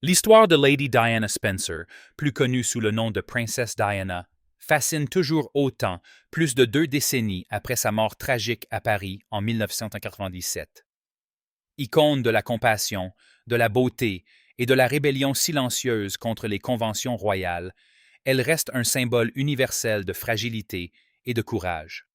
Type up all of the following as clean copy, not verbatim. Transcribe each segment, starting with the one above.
L'histoire de Lady Diana Spencer, plus connue sous le nom de Princesse Diana, fascine toujours autant, plus de 2 décennies après sa mort tragique à Paris en 1997. Icône de la compassion, de la beauté et de la rébellion silencieuse contre les conventions royales, elle reste un symbole universel de fragilité et de courage.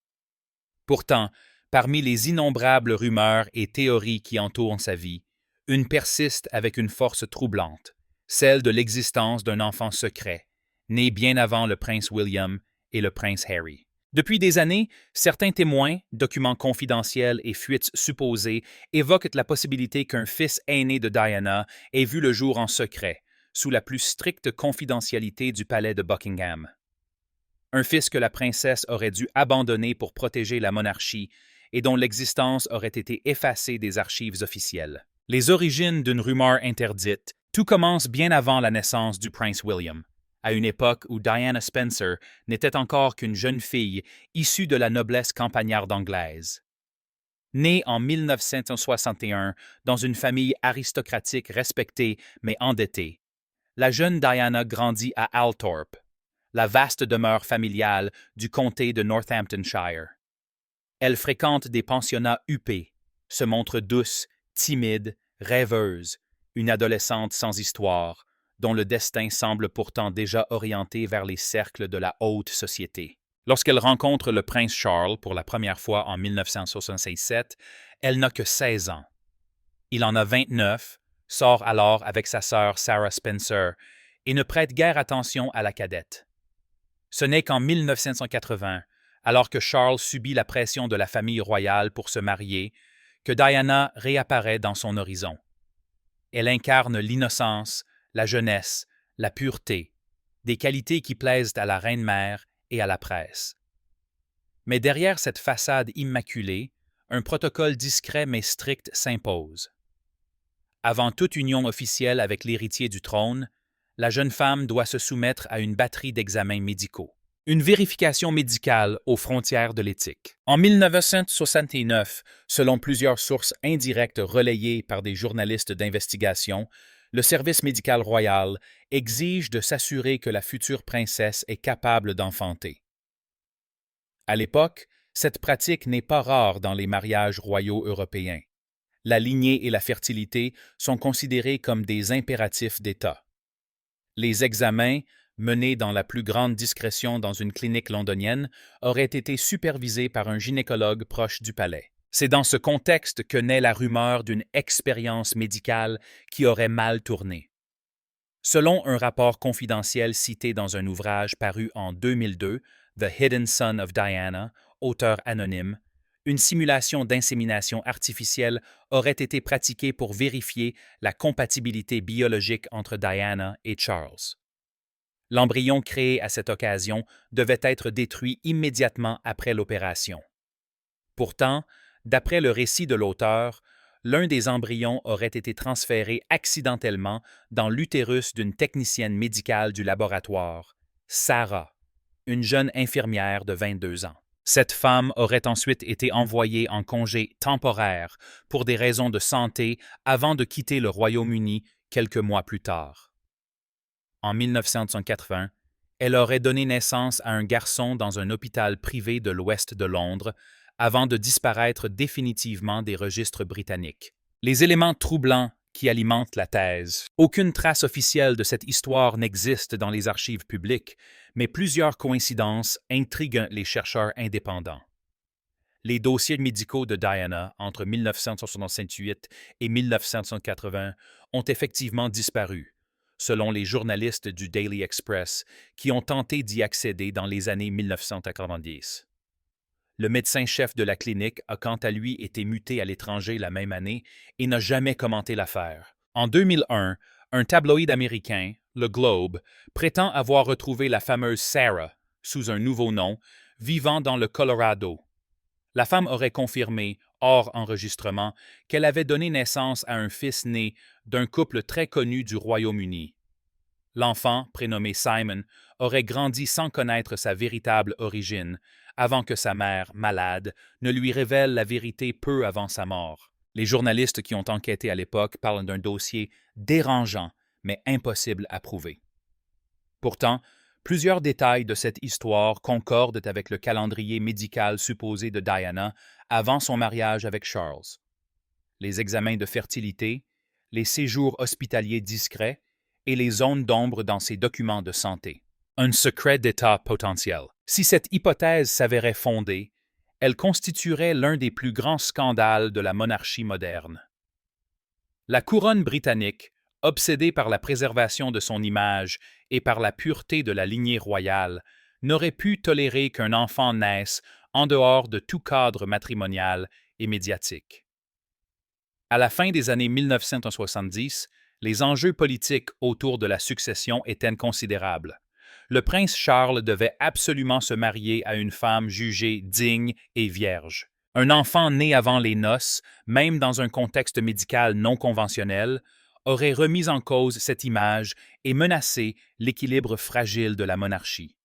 Pourtant, parmi les innombrables rumeurs et théories qui entourent sa vie, une persiste avec une force troublante, celle de l'existence d'un enfant secret, né bien avant le prince William et le prince Harry. Depuis des années, certains témoins, documents confidentiels et fuites supposées évoquent la possibilité qu'un fils aîné de Diana ait vu le jour en secret, sous la plus stricte confidentialité du palais de Buckingham. Un fils que la princesse aurait dû abandonner pour protéger la monarchie et dont l'existence aurait été effacée des archives officielles. Les origines d'une rumeur interdite, tout commence bien avant la naissance du prince William, à une époque où Diana Spencer n'était encore qu'une jeune fille issue de la noblesse campagnarde anglaise. Née en 1961 dans une famille aristocratique respectée mais endettée, la jeune Diana grandit à Althorpe, la vaste demeure familiale du comté de Northamptonshire. Elle fréquente des pensionnats huppés, se montre douce, timide, rêveuse, une adolescente sans histoire, dont le destin semble pourtant déjà orienté vers les cercles de la haute société. Lorsqu'elle rencontre le prince Charles pour la première fois en 1967, elle n'a que 16 ans. Il en a 29, sort alors avec sa sœur Sarah Spencer et ne prête guère attention à la cadette. Ce n'est qu'en 1980, alors que Charles subit la pression de la famille royale pour se marier, que Diana réapparaît dans son horizon. Elle incarne l'innocence, la jeunesse, la pureté, des qualités qui plaisent à la reine-mère et à la presse. Mais derrière cette façade immaculée, un protocole discret mais strict s'impose. Avant toute union officielle avec l'héritier du trône, la jeune femme doit se soumettre à une batterie d'examens médicaux. Une vérification médicale aux frontières de l'éthique. En 1969, selon plusieurs sources indirectes relayées par des journalistes d'investigation, le service médical royal exige de s'assurer que la future princesse est capable d'enfanter. À l'époque, cette pratique n'est pas rare dans les mariages royaux européens. La lignée et la fertilité sont considérés comme des impératifs d'État. Les examens, menés dans la plus grande discrétion dans une clinique londonienne, auraient été supervisés par un gynécologue proche du palais. C'est dans ce contexte que naît la rumeur d'une expérience médicale qui aurait mal tourné. Selon un rapport confidentiel cité dans un ouvrage paru en 2002, The Hidden Son of Diana, auteur anonyme, une simulation d'insémination artificielle aurait été pratiquée pour vérifier la compatibilité biologique entre Diana et Charles. L'embryon créé à cette occasion devait être détruit immédiatement après l'opération. Pourtant, d'après le récit de l'auteur, l'un des embryons aurait été transféré accidentellement dans l'utérus d'une technicienne médicale du laboratoire, Sarah, une jeune infirmière de 22 ans. Cette femme aurait ensuite été envoyée en congé temporaire pour des raisons de santé avant de quitter le Royaume-Uni quelques mois plus tard. En 1980, elle aurait donné naissance à un garçon dans un hôpital privé de l'ouest de Londres avant de disparaître définitivement des registres britanniques. Les éléments troublants qui alimentent la thèse. Aucune trace officielle de cette histoire n'existe dans les archives publiques, mais plusieurs coïncidences intriguent les chercheurs indépendants. Les dossiers médicaux de Diana entre 1968 et 1980 ont effectivement disparu, selon les journalistes du Daily Express qui ont tenté d'y accéder dans les années 1990. Le médecin-chef de la clinique a quant à lui été muté à l'étranger la même année et n'a jamais commenté l'affaire. En 2001, un tabloïd américain, le Globe, prétend avoir retrouvé la fameuse Sarah, sous un nouveau nom, vivant dans le Colorado. La femme aurait confirmé, hors enregistrement, qu'elle avait donné naissance à un fils né d'un couple très connu du Royaume-Uni. L'enfant, prénommé Simon, aurait grandi sans connaître sa véritable origine, avant que sa mère, malade, ne lui révèle la vérité peu avant sa mort. Les journalistes qui ont enquêté à l'époque parlent d'un dossier dérangeant, mais impossible à prouver. Pourtant, plusieurs détails de cette histoire concordent avec le calendrier médical supposé de Diana avant son mariage avec Charles. Les examens de fertilité, les séjours hospitaliers discrets et les zones d'ombre dans ses documents de santé. Un secret d'État potentiel. Si cette hypothèse s'avérait fondée, elle constituerait l'un des plus grands scandales de la monarchie moderne. La couronne britannique, obsédée par la préservation de son image et par la pureté de la lignée royale, n'aurait pu tolérer qu'un enfant naisse en dehors de tout cadre matrimonial et médiatique. À la fin des années 1970, les enjeux politiques autour de la succession étaient considérables. Le prince Charles devait absolument se marier à une femme jugée digne et vierge. Un enfant né avant les noces, même dans un contexte médical non conventionnel, aurait remis en cause cette image et menacé l'équilibre fragile de la monarchie.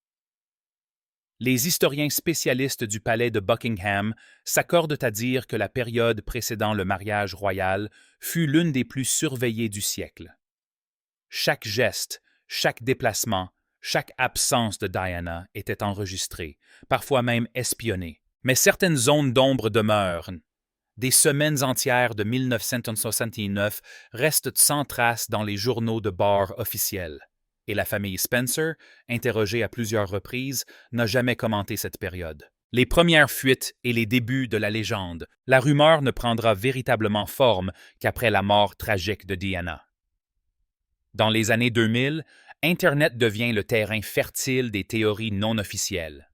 Les historiens spécialistes du palais de Buckingham s'accordent à dire que la période précédant le mariage royal fut l'une des plus surveillées du siècle. Chaque geste, chaque déplacement, chaque absence de Diana était enregistrée, parfois même espionnée. Mais certaines zones d'ombre demeurent. Des semaines entières de 1969 restent sans trace dans les journaux de bord officiels. Et la famille Spencer, interrogée à plusieurs reprises, n'a jamais commenté cette période. Les premières fuites et les débuts de la légende, la rumeur ne prendra véritablement forme qu'après la mort tragique de Diana. Dans les années 2000, Internet devient le terrain fertile des théories non officielles.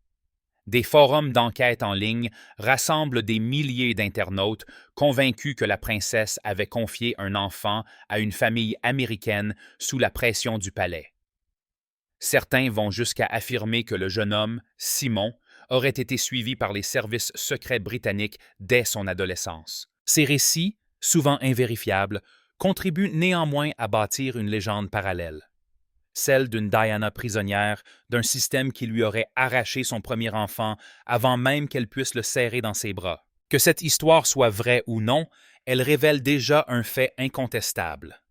Des forums d'enquête en ligne rassemblent des milliers d'internautes convaincus que la princesse avait confié un enfant à une famille américaine sous la pression du palais. Certains vont jusqu'à affirmer que le jeune homme, Simon, aurait été suivi par les services secrets britanniques dès son adolescence. Ces récits, souvent invérifiables, contribuent néanmoins à bâtir une légende parallèle. Celle d'une Diana prisonnière d'un système qui lui aurait arraché son premier enfant avant même qu'elle puisse le serrer dans ses bras. Que cette histoire soit vraie ou non, elle révèle déjà un fait incontestable.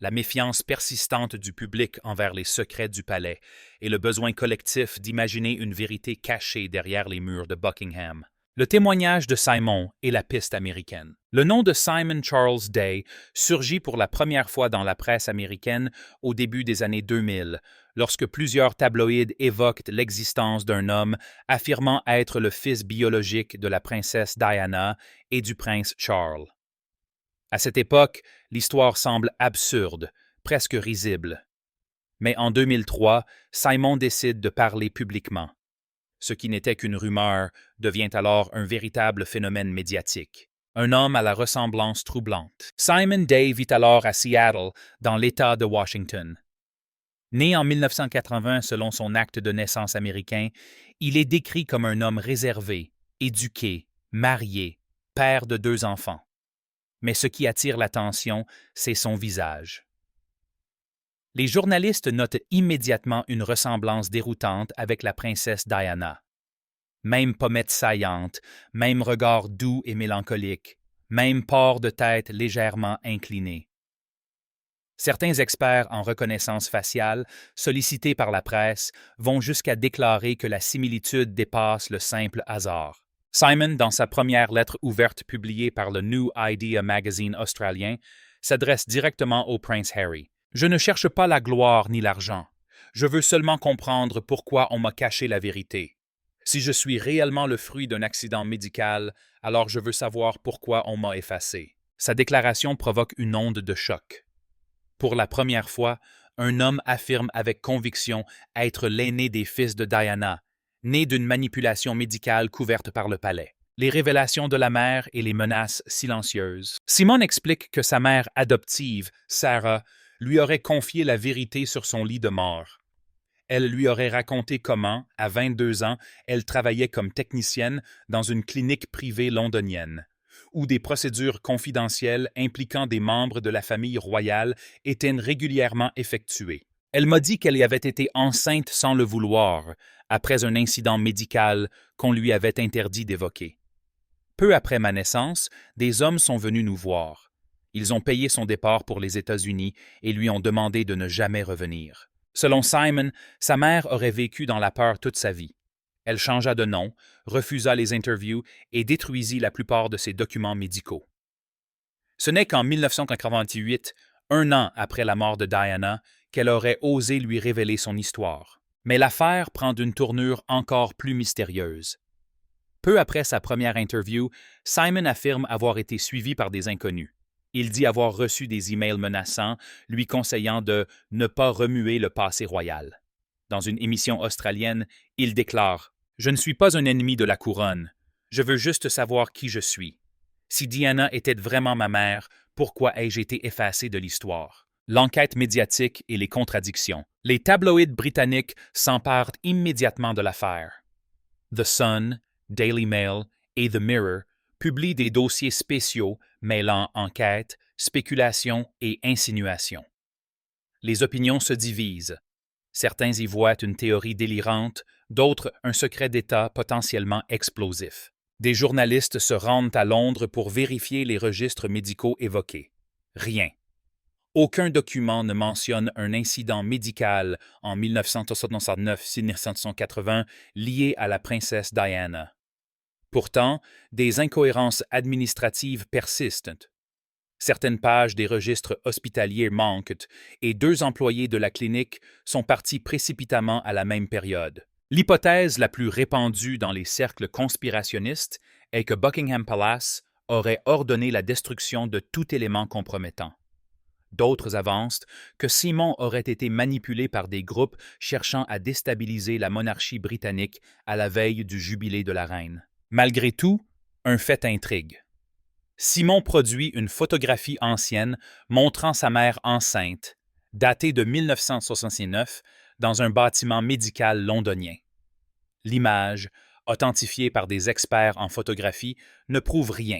La méfiance persistante du public envers les secrets du palais et le besoin collectif d'imaginer une vérité cachée derrière les murs de Buckingham. Le témoignage de Simon est la piste américaine. Le nom de Simon Charles Day surgit pour la première fois dans la presse américaine au début des années 2000, lorsque plusieurs tabloïds évoquent l'existence d'un homme affirmant être le fils biologique de la princesse Diana et du prince Charles. À cette époque, l'histoire semble absurde, presque risible. Mais en 2003, Simon décide de parler publiquement. Ce qui n'était qu'une rumeur devient alors un véritable phénomène médiatique. Un homme à la ressemblance troublante. Simon Day vit alors à Seattle, dans l'État de Washington. Né en 1980 selon son acte de naissance américain, il est décrit comme un homme réservé, éduqué, marié, père de 2 enfants. Mais ce qui attire l'attention, c'est son visage. Les journalistes notent immédiatement une ressemblance déroutante avec la princesse Diana. Même pommette saillante, même regard doux et mélancolique, même port de tête légèrement incliné. Certains experts en reconnaissance faciale, sollicités par la presse, vont jusqu'à déclarer que la similitude dépasse le simple hasard. Simon, dans sa première lettre ouverte publiée par le New Idea magazine australien, s'adresse directement au prince Harry. « Je ne cherche pas la gloire ni l'argent. Je veux seulement comprendre pourquoi on m'a caché la vérité. Si je suis réellement le fruit d'un accident médical, alors je veux savoir pourquoi on m'a effacé. » Sa déclaration provoque une onde de choc. Pour la première fois, un homme affirme avec conviction être l'aîné des fils de Diana, né d'une manipulation médicale couverte par le palais. Les révélations de la mère et les menaces silencieuses. Simon explique que sa mère adoptive, Sarah, lui aurait confié la vérité sur son lit de mort. Elle lui aurait raconté comment, à 22 ans, elle travaillait comme technicienne dans une clinique privée londonienne, où des procédures confidentielles impliquant des membres de la famille royale étaient régulièrement effectuées. Elle m'a dit qu'elle y avait été enceinte sans le vouloir, après un incident médical qu'on lui avait interdit d'évoquer. Peu après ma naissance, des hommes sont venus nous voir. Ils ont payé son départ pour les États-Unis et lui ont demandé de ne jamais revenir. Selon Simon, sa mère aurait vécu dans la peur toute sa vie. Elle changea de nom, refusa les interviews et détruisit la plupart de ses documents médicaux. Ce n'est qu'en 1988, un an après la mort de Diana, qu'elle aurait osé lui révéler son histoire. Mais l'affaire prend une tournure encore plus mystérieuse. Peu après sa première interview, Simon affirme avoir été suivi par des inconnus. Il dit avoir reçu des emails menaçants, lui conseillant de ne pas remuer le passé royal. Dans une émission australienne, il déclare « Je ne suis pas un ennemi de la couronne. Je veux juste savoir qui je suis. Si Diana était vraiment ma mère, pourquoi ai-je été effacé de l'histoire? » L'enquête médiatique et les contradictions. Les tabloïds britanniques s'emparent immédiatement de l'affaire. The Sun, Daily Mail et The Mirror publient des dossiers spéciaux mêlant enquête, spéculation et insinuation. Les opinions se divisent. Certains y voient une théorie délirante, d'autres un secret d'État potentiellement explosif. Des journalistes se rendent à Londres pour vérifier les registres médicaux évoqués. Rien. Aucun document ne mentionne un incident médical en 1979-1980 lié à la princesse Diana. Pourtant, des incohérences administratives persistent. Certaines pages des registres hospitaliers manquent et 2 employés de la clinique sont partis précipitamment à la même période. L'hypothèse la plus répandue dans les cercles conspirationnistes est que Buckingham Palace aurait ordonné la destruction de tout élément compromettant. D'autres avancent que Simon aurait été manipulé par des groupes cherchant à déstabiliser la monarchie britannique à la veille du jubilé de la reine. Malgré tout, un fait intrigue. Simon produit une photographie ancienne montrant sa mère enceinte, datée de 1969, dans un bâtiment médical londonien. L'image, authentifiée par des experts en photographie, ne prouve rien,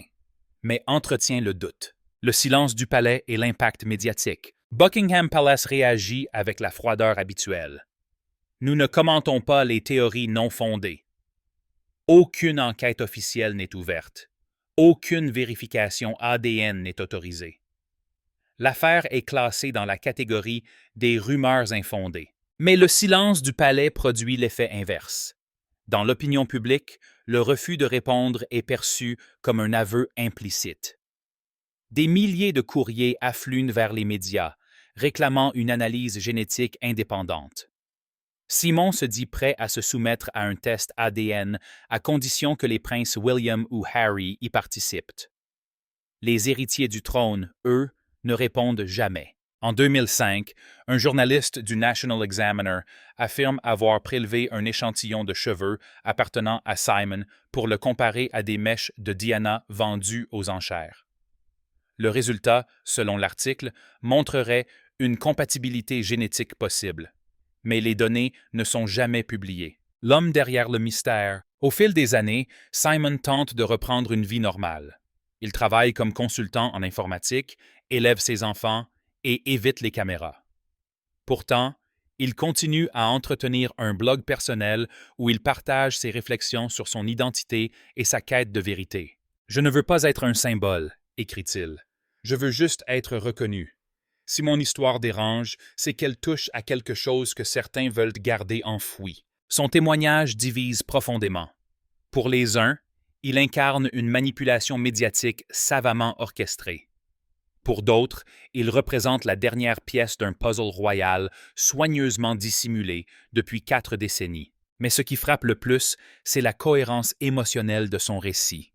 mais entretient le doute. Le silence du palais et l'impact médiatique. Buckingham Palace réagit avec la froideur habituelle. Nous ne commentons pas les théories non fondées. Aucune enquête officielle n'est ouverte. Aucune vérification ADN n'est autorisée. L'affaire est classée dans la catégorie des rumeurs infondées. Mais le silence du palais produit l'effet inverse. Dans l'opinion publique, le refus de répondre est perçu comme un aveu implicite. Des milliers de courriers affluent vers les médias, réclamant une analyse génétique indépendante. Simon se dit prêt à se soumettre à un test ADN à condition que les princes William ou Harry y participent. Les héritiers du trône, eux, ne répondent jamais. En 2005, un journaliste du National Examiner affirme avoir prélevé un échantillon de cheveux appartenant à Simon pour le comparer à des mèches de Diana vendues aux enchères. Le résultat, selon l'article, montrerait une compatibilité génétique possible. Mais les données ne sont jamais publiées. L'homme derrière le mystère. Au fil des années, Simon tente de reprendre une vie normale. Il travaille comme consultant en informatique, élève ses enfants et évite les caméras. Pourtant, il continue à entretenir un blog personnel où il partage ses réflexions sur son identité et sa quête de vérité. « Je ne veux pas être un symbole », écrit-il. « Je veux juste être reconnu. Si mon histoire dérange, c'est qu'elle touche à quelque chose que certains veulent garder enfoui. » Son témoignage divise profondément. Pour les uns, il incarne une manipulation médiatique savamment orchestrée. Pour d'autres, il représente la dernière pièce d'un puzzle royal soigneusement dissimulé depuis 4 décennies. Mais ce qui frappe le plus, c'est la cohérence émotionnelle de son récit.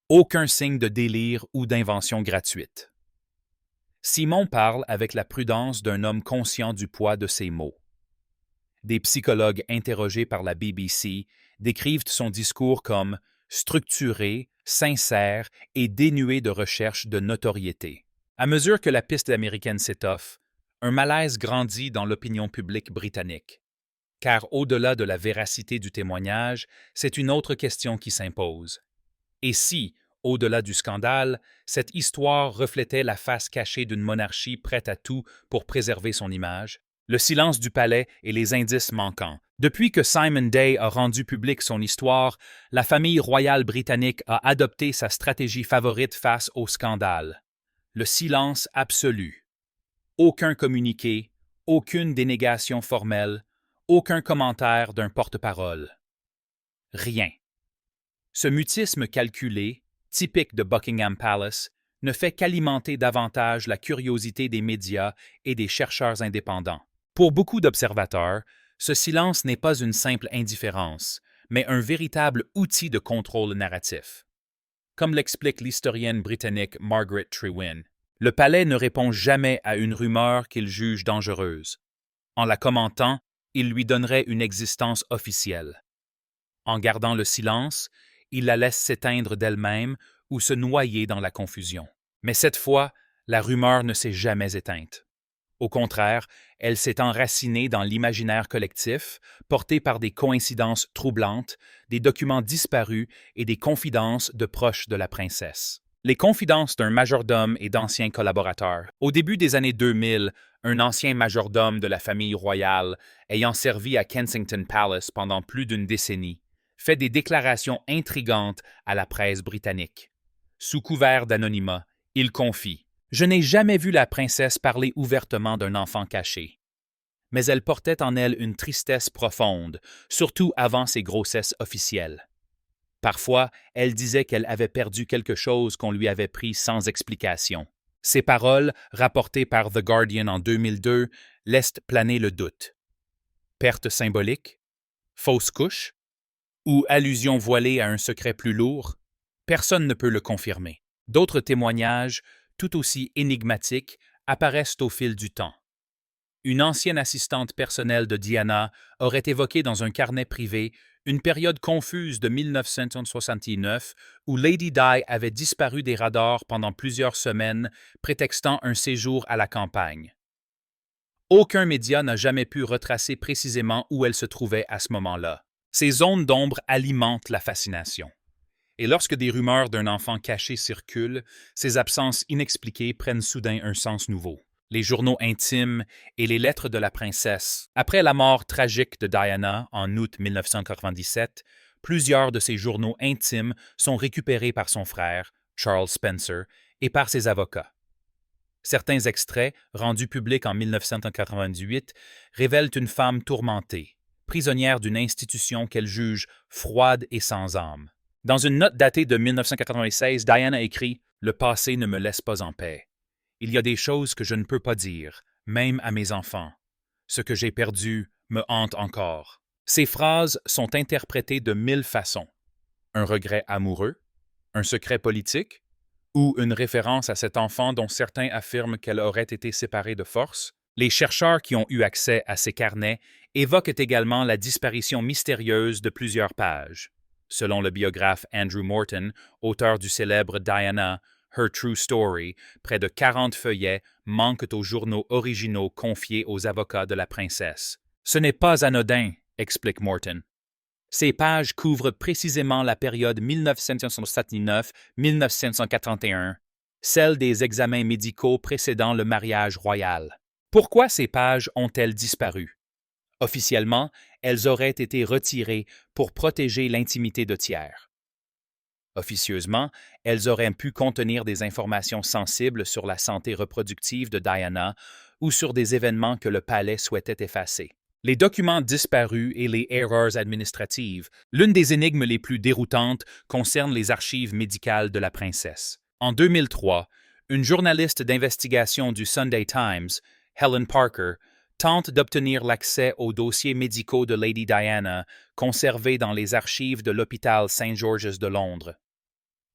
Aucun signe de délire ou d'invention gratuite. Simon parle avec la prudence d'un homme conscient du poids de ses mots. Des psychologues interrogés par la BBC décrivent son discours comme structuré, sincère et dénué de recherche de notoriété. À mesure que la piste américaine s'étoffe, un malaise grandit dans l'opinion publique britannique. Car au-delà de la véracité du témoignage, c'est une autre question qui s'impose. Et si, au-delà du scandale, cette histoire reflétait la face cachée d'une monarchie prête à tout pour préserver son image? Le silence du palais et les indices manquants. Depuis que Simon Day a rendu publique son histoire, la famille royale britannique a adopté sa stratégie favorite face au scandale. Le silence absolu. Aucun communiqué, aucune dénégation formelle, aucun commentaire d'un porte-parole. Rien. Ce mutisme calculé, typique de Buckingham Palace, ne fait qu'alimenter davantage la curiosité des médias et des chercheurs indépendants. Pour beaucoup d'observateurs, ce silence n'est pas une simple indifférence, mais un véritable outil de contrôle narratif. Comme l'explique l'historienne britannique Margaret Trewin, le palais ne répond jamais à une rumeur qu'il juge dangereuse. En la commentant, il lui donnerait une existence officielle. En gardant le silence, il la laisse s'éteindre d'elle-même ou se noyer dans la confusion. Mais cette fois, la rumeur ne s'est jamais éteinte. Au contraire, elle s'est enracinée dans l'imaginaire collectif, portée par des coïncidences troublantes, des documents disparus et des confidences de proches de la princesse. Les confidences d'un majordome et d'anciens collaborateurs. Au début des années 2000, un ancien majordome de la famille royale, ayant servi à Kensington Palace pendant plus d'une décennie, fait des déclarations intrigantes à la presse britannique. Sous couvert d'anonymat, il confie: « Je n'ai jamais vu la princesse parler ouvertement d'un enfant caché. » Mais elle portait en elle une tristesse profonde, surtout avant ses grossesses officielles. Parfois, elle disait qu'elle avait perdu quelque chose qu'on lui avait pris sans explication. Ces paroles, rapportées par The Guardian en 2002, laissent planer le doute. Perte symbolique? Fausse couche? Ou allusion voilée à un secret plus lourd? Personne ne peut le confirmer. D'autres témoignages, tout aussi énigmatiques, apparaissent au fil du temps. Une ancienne assistante personnelle de Diana aurait évoqué dans un carnet privé une période confuse de 1969 où Lady Di avait disparu des radars pendant plusieurs semaines, prétextant un séjour à la campagne. Aucun média n'a jamais pu retracer précisément où elle se trouvait à ce moment-là. Ces zones d'ombre alimentent la fascination. Et lorsque des rumeurs d'un enfant caché circulent, ces absences inexpliquées prennent soudain un sens nouveau. Les journaux intimes et les lettres de la princesse. Après la mort tragique de Diana en août 1997, plusieurs de ces journaux intimes sont récupérés par son frère, Charles Spencer, et par ses avocats. Certains extraits, rendus publics en 1998, révèlent une femme tourmentée, prisonnière d'une institution qu'elle juge froide et sans âme. Dans une note datée de 1996, Diana écrit « Le passé ne me laisse pas en paix. Il y a des choses que je ne peux pas dire, même à mes enfants. Ce que j'ai perdu me hante encore. » Ces phrases sont interprétées de 1000 façons. Un regret amoureux, un secret politique, ou une référence à cet enfant dont certains affirment qu'elle aurait été séparée de force. Les chercheurs qui ont eu accès à ces carnets évoquent également la disparition mystérieuse de plusieurs pages. Selon le biographe Andrew Morton, auteur du célèbre Diana, Her True Story, près de 40 feuillets manquent aux journaux originaux confiés aux avocats de la princesse. Ce n'est pas anodin, explique Morton. Ces pages couvrent précisément la période 1979-1981, celle des examens médicaux précédant le mariage royal. Pourquoi ces pages ont-elles disparu? Officiellement, elles auraient été retirées pour protéger l'intimité de tiers. Officieusement, elles auraient pu contenir des informations sensibles sur la santé reproductive de Diana ou sur des événements que le palais souhaitait effacer. Les documents disparus et les erreurs administratives, l'une des énigmes les plus déroutantes concerne les archives médicales de la princesse. En 2003, une journaliste d'investigation du Sunday Times, Helen Parker, tente d'obtenir l'accès aux dossiers médicaux de Lady Diana conservés dans les archives de l'hôpital St. George's de Londres.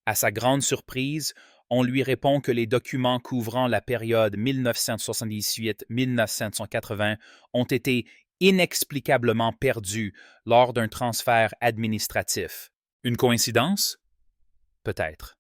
À sa grande surprise, on lui répond que les documents couvrant la période 1978-1980 ont été inexplicablement perdus lors d'un transfert administratif. Une coïncidence? Peut-être.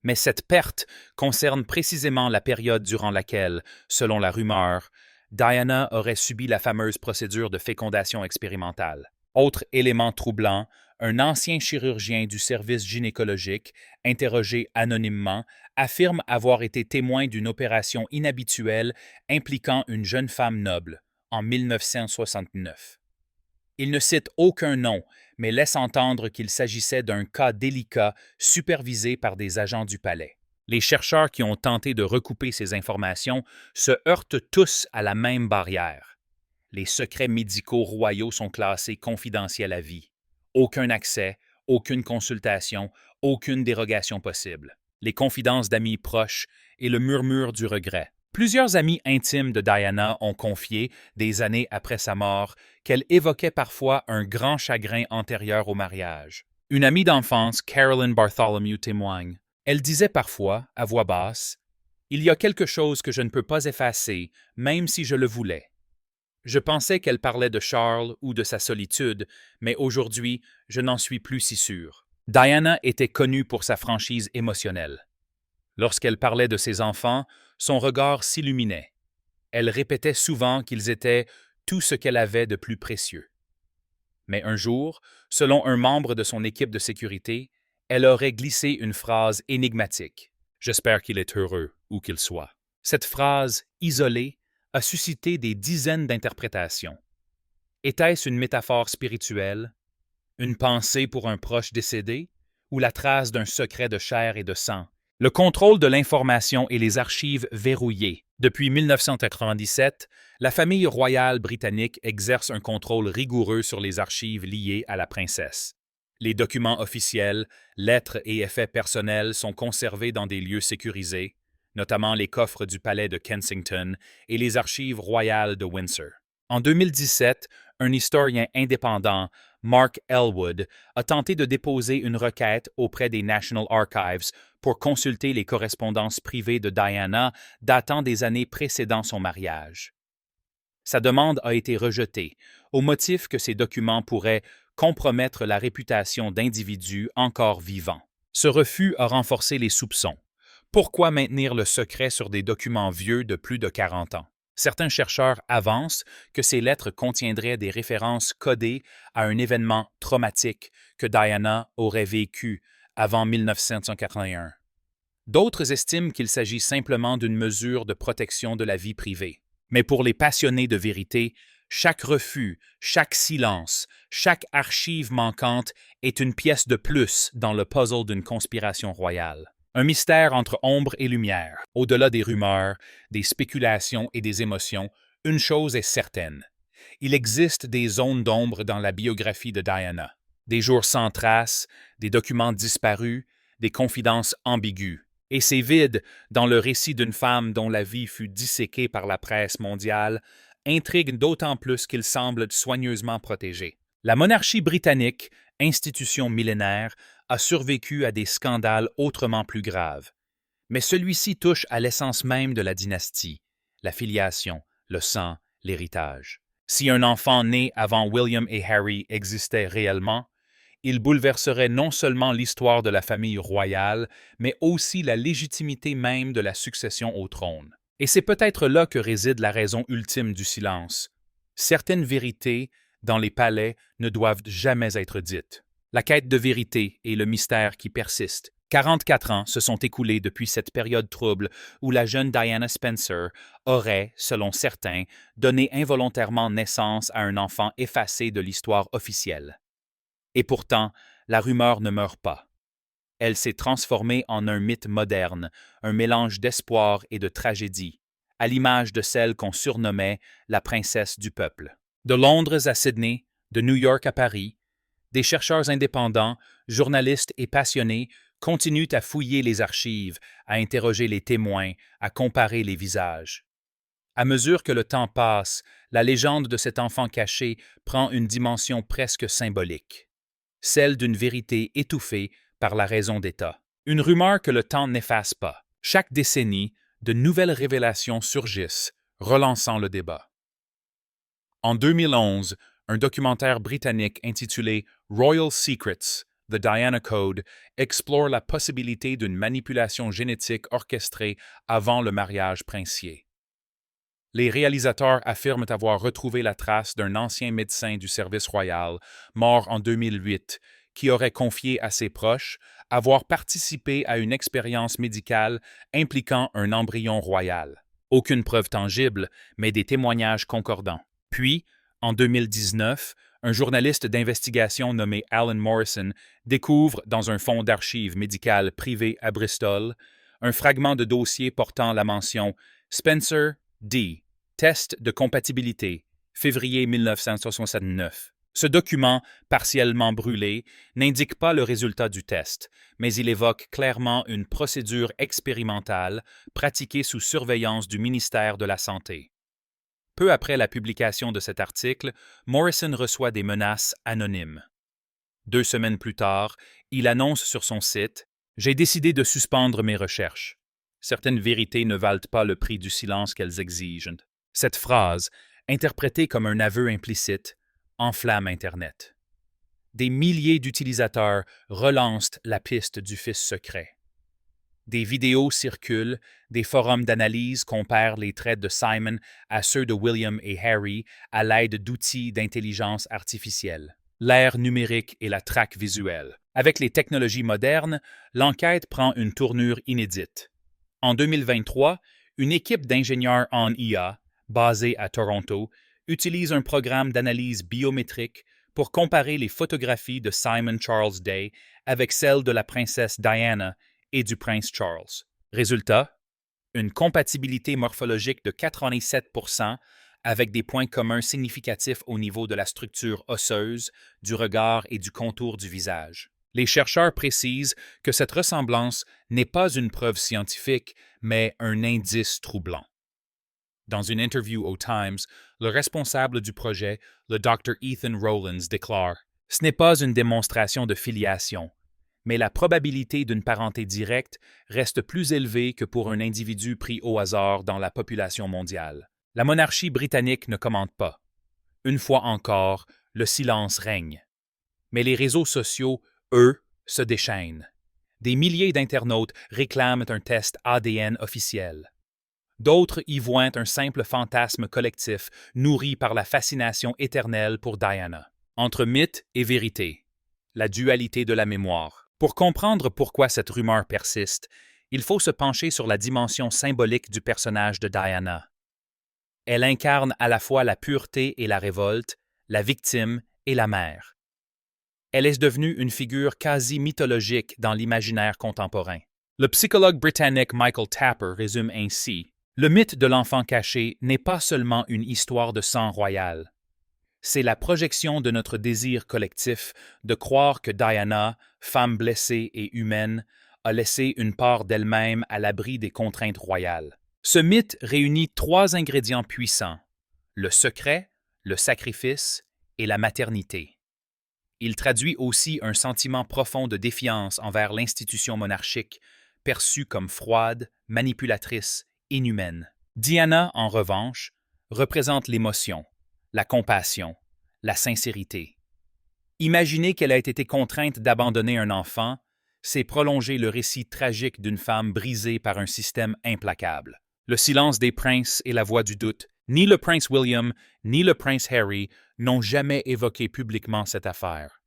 Mais cette perte concerne précisément la période durant laquelle, selon la rumeur, Diana aurait subi la fameuse procédure de fécondation expérimentale. Autre élément troublant, un ancien chirurgien du service gynécologique, interrogé anonymement, affirme avoir été témoin d'une opération inhabituelle impliquant une jeune femme noble, en 1969. Il ne cite aucun nom, mais laisse entendre qu'il s'agissait d'un cas délicat supervisé par des agents du palais. Les chercheurs qui ont tenté de recouper ces informations se heurtent tous à la même barrière. Les secrets médicaux royaux sont classés confidentiels à vie. Aucun accès, aucune consultation, aucune dérogation possible. Les confidences d'amis proches et le murmure du regret. Plusieurs amis intimes de Diana ont confié, des années après sa mort, qu'elle évoquait parfois un grand chagrin antérieur au mariage. Une amie d'enfance, Carolyn Bartholomew, témoigne. Elle disait parfois, à voix basse, « Il y a quelque chose que je ne peux pas effacer, même si je le voulais. » Je pensais qu'elle parlait de Charles ou de sa solitude, mais aujourd'hui, je n'en suis plus si sûr. Diana était connue pour sa franchise émotionnelle. Lorsqu'elle parlait de ses enfants, son regard s'illuminait. Elle répétait souvent qu'ils étaient tout ce qu'elle avait de plus précieux. Mais un jour, selon un membre de son équipe de sécurité, elle aurait glissé une phrase énigmatique. « J'espère qu'il est heureux, où qu'il soit. » Cette phrase, isolée, a suscité des dizaines d'interprétations. Était-ce une métaphore spirituelle, une pensée pour un proche décédé, ou la trace d'un secret de chair et de sang? Le contrôle de l'information et les archives verrouillées. Depuis 1997, la famille royale britannique exerce un contrôle rigoureux sur les archives liées à la princesse. Les documents officiels, lettres et effets personnels sont conservés dans des lieux sécurisés, notamment les coffres du palais de Kensington et les archives royales de Windsor. En 2017, un historien indépendant, Mark Elwood, a tenté de déposer une requête auprès des National Archives pour consulter les correspondances privées de Diana datant des années précédant son mariage. Sa demande a été rejetée, au motif que ces documents pourraient compromettre la réputation d'individus encore vivants. Ce refus a renforcé les soupçons. Pourquoi maintenir le secret sur des documents vieux de plus de 40 ans? Certains chercheurs avancent que ces lettres contiendraient des références codées à un événement traumatique que Diana aurait vécu avant 1981. D'autres estiment qu'il s'agit simplement d'une mesure de protection de la vie privée. Mais pour les passionnés de vérité, chaque refus, chaque silence, chaque archive manquante est une pièce de plus dans le puzzle d'une conspiration royale. Un mystère entre ombre et lumière. Au-delà des rumeurs, des spéculations et des émotions, une chose est certaine. Il existe des zones d'ombre dans la biographie de Diana. Des jours sans traces, des documents disparus, des confidences ambiguës. Et ces vides, dans le récit d'une femme dont la vie fut disséquée par la presse mondiale, intriguent d'autant plus qu'ils semblent soigneusement protégés. La monarchie britannique, institution millénaire, a survécu à des scandales autrement plus graves. Mais celui-ci touche à l'essence même de la dynastie, la filiation, le sang, l'héritage. Si un enfant né avant William et Harry existait réellement, il bouleverserait non seulement l'histoire de la famille royale, mais aussi la légitimité même de la succession au trône. Et c'est peut-être là que réside la raison ultime du silence. Certaines vérités, dans les palais, ne doivent jamais être dites. La quête de vérité et le mystère qui persistent. 44 ans se sont écoulés depuis cette période trouble où la jeune Diana Spencer aurait, selon certains, donné involontairement naissance à un enfant effacé de l'histoire officielle. Et pourtant, la rumeur ne meurt pas. Elle s'est transformée en un mythe moderne, un mélange d'espoir et de tragédie, à l'image de celle qu'on surnommait la princesse du peuple. De Londres à Sydney, de New York à Paris, des chercheurs indépendants, journalistes et passionnés continuent à fouiller les archives, à interroger les témoins, à comparer les visages. À mesure que le temps passe, la légende de cet enfant caché prend une dimension presque symbolique, celle d'une vérité étouffée par la raison d'État. Une rumeur que le temps n'efface pas. Chaque décennie, de nouvelles révélations surgissent, relançant le débat. En 2011, un documentaire britannique intitulé Royal Secrets, The Diana Code, explore la possibilité d'une manipulation génétique orchestrée avant le mariage princier. Les réalisateurs affirment avoir retrouvé la trace d'un ancien médecin du service royal, mort en 2008, qui aurait confié à ses proches avoir participé à une expérience médicale impliquant un embryon royal. Aucune preuve tangible, mais des témoignages concordants. Puis, en 2019, un journaliste d'investigation nommé Alan Morrison découvre, dans un fonds d'archives médicales privé à Bristol, un fragment de dossier portant la mention Spencer D. Test de compatibilité, février 1969. Ce document, partiellement brûlé, n'indique pas le résultat du test, mais il évoque clairement une procédure expérimentale pratiquée sous surveillance du ministère de la Santé. Peu après la publication de cet article, Morrison reçoit des menaces anonymes. 2 semaines plus tard, il annonce sur son site « J'ai décidé de suspendre mes recherches. Certaines vérités ne valent pas le prix du silence qu'elles exigent. » Cette phrase, interprétée comme un aveu implicite, enflamme Internet. Des milliers d'utilisateurs relancent la piste du fils secret. Des vidéos circulent, des forums d'analyse comparent les traits de Simon à ceux de William et Harry à l'aide d'outils d'intelligence artificielle. L'ère numérique et la traque visuelle. Avec les technologies modernes, l'enquête prend une tournure inédite. En 2023, une équipe d'ingénieurs en IA, basée à Toronto, utilise un programme d'analyse biométrique pour comparer les photographies de Simon Charles Day avec celles de la princesse Diana et du prince Charles. Résultat, une compatibilité morphologique de 87% avec des points communs significatifs au niveau de la structure osseuse, du regard et du contour du visage. Les chercheurs précisent que cette ressemblance n'est pas une preuve scientifique, mais un indice troublant. Dans une interview au Times, le responsable du projet, le Dr. Ethan Rollins, déclare « Ce n'est pas une démonstration de filiation, mais la probabilité d'une parenté directe reste plus élevée que pour un individu pris au hasard dans la population mondiale. La monarchie britannique ne commente pas. Une fois encore, le silence règne. Mais les réseaux sociaux, eux, se déchaînent. Des milliers d'internautes réclament un test ADN officiel. D'autres y voient un simple fantasme collectif nourri par la fascination éternelle pour Diana. Entre mythe et vérité, la dualité de la mémoire. Pour comprendre pourquoi cette rumeur persiste, il faut se pencher sur la dimension symbolique du personnage de Diana. Elle incarne à la fois la pureté et la révolte, la victime et la mère. Elle est devenue une figure quasi mythologique dans l'imaginaire contemporain. Le psychologue britannique Michael Tapper résume ainsi « Le mythe de l'enfant caché n'est pas seulement une histoire de sang royal. C'est la projection de notre désir collectif de croire que Diana, femme blessée et humaine, a laissé une part d'elle-même à l'abri des contraintes royales. Ce mythe réunit 3 ingrédients puissants, le secret, le sacrifice et la maternité. Il traduit aussi un sentiment profond de défiance envers l'institution monarchique, perçue comme froide, manipulatrice, inhumaine. Diana, en revanche, représente l'émotion, la compassion, la sincérité. Imaginer qu'elle a été contrainte d'abandonner un enfant, c'est prolonger le récit tragique d'une femme brisée par un système implacable. Le silence des princes et la voix du doute, ni le prince William, ni le prince Harry n'ont jamais évoqué publiquement cette affaire.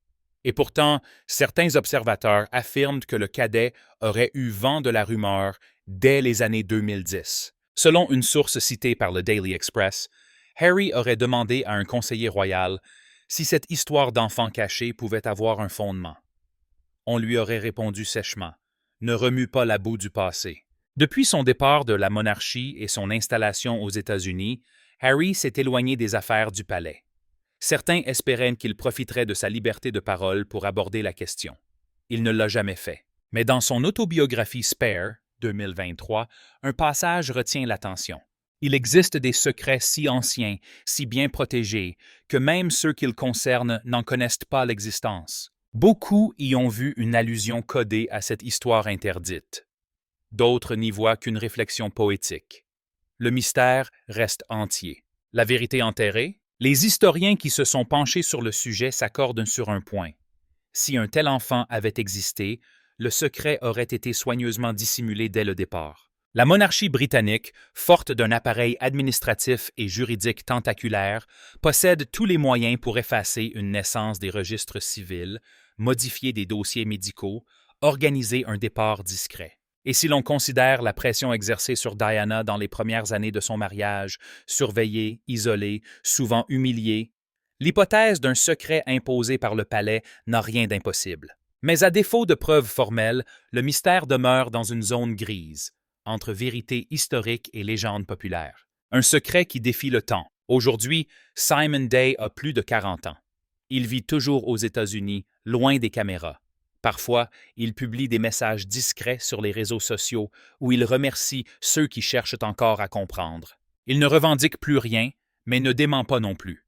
Et pourtant, certains observateurs affirment que le cadet aurait eu vent de la rumeur dès les années 2010. Selon une source citée par le Daily Express, Harry aurait demandé à un conseiller royal si cette histoire d'enfant caché pouvait avoir un fondement. On lui aurait répondu sèchement « Ne remue pas la boue du passé ». Depuis son départ de la monarchie et son installation aux États-Unis, Harry s'est éloigné des affaires du palais. Certains espéraient qu'il profiterait de sa liberté de parole pour aborder la question. Il ne l'a jamais fait. Mais dans son autobiographie Spare, 2023, un passage retient l'attention. Il existe des secrets si anciens, si bien protégés, que même ceux qu'ils concernent n'en connaissent pas l'existence. Beaucoup y ont vu une allusion codée à cette histoire interdite. D'autres n'y voient qu'une réflexion poétique. Le mystère reste entier. La vérité enterrée? Les historiens qui se sont penchés sur le sujet s'accordent sur un point. Si un tel enfant avait existé, le secret aurait été soigneusement dissimulé dès le départ. La monarchie britannique, forte d'un appareil administratif et juridique tentaculaire, possède tous les moyens pour effacer une naissance des registres civils, modifier des dossiers médicaux, organiser un départ discret. Et si l'on considère la pression exercée sur Diana dans les premières années de son mariage, surveillée, isolée, souvent humiliée, l'hypothèse d'un secret imposé par le palais n'a rien d'impossible. Mais à défaut de preuves formelles, le mystère demeure dans une zone grise, entre vérité historique et légende populaire. Un secret qui défie le temps. Aujourd'hui, Simon Day a plus de 40 ans. Il vit toujours aux États-Unis, loin des caméras. Parfois, il publie des messages discrets sur les réseaux sociaux où il remercie ceux qui cherchent encore à comprendre. Il ne revendique plus rien, mais ne dément pas non plus.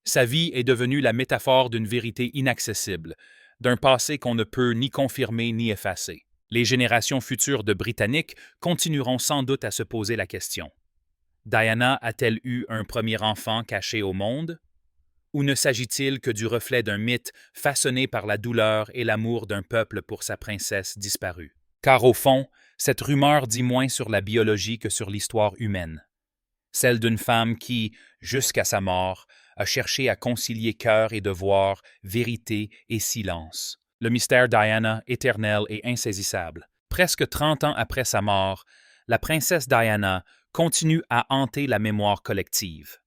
Sa vie est devenue la métaphore d'une vérité inaccessible, d'un passé qu'on ne peut ni confirmer ni effacer. Les générations futures de Britanniques continueront sans doute à se poser la question. Diana a-t-elle eu un premier enfant caché au monde? Ou ne s'agit-il que du reflet d'un mythe façonné par la douleur et l'amour d'un peuple pour sa princesse disparue? Car au fond, cette rumeur dit moins sur la biologie que sur l'histoire humaine. Celle d'une femme qui, jusqu'à sa mort, a cherché à concilier cœur et devoir, vérité et silence. Le mystère Diana, éternel et insaisissable. Presque 30 ans après sa mort, la princesse Diana continue à hanter la mémoire collective.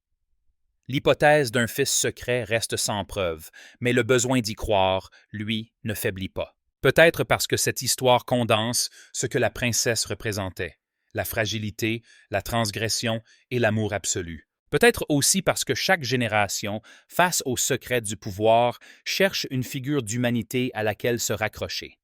L'hypothèse d'un fils secret reste sans preuve, mais le besoin d'y croire, lui, ne faiblit pas. Peut-être parce que cette histoire condense ce que la princesse représentait, la fragilité, la transgression et l'amour absolu. Peut-être aussi parce que chaque génération, face au secret du pouvoir, cherche une figure d'humanité à laquelle se raccrocher.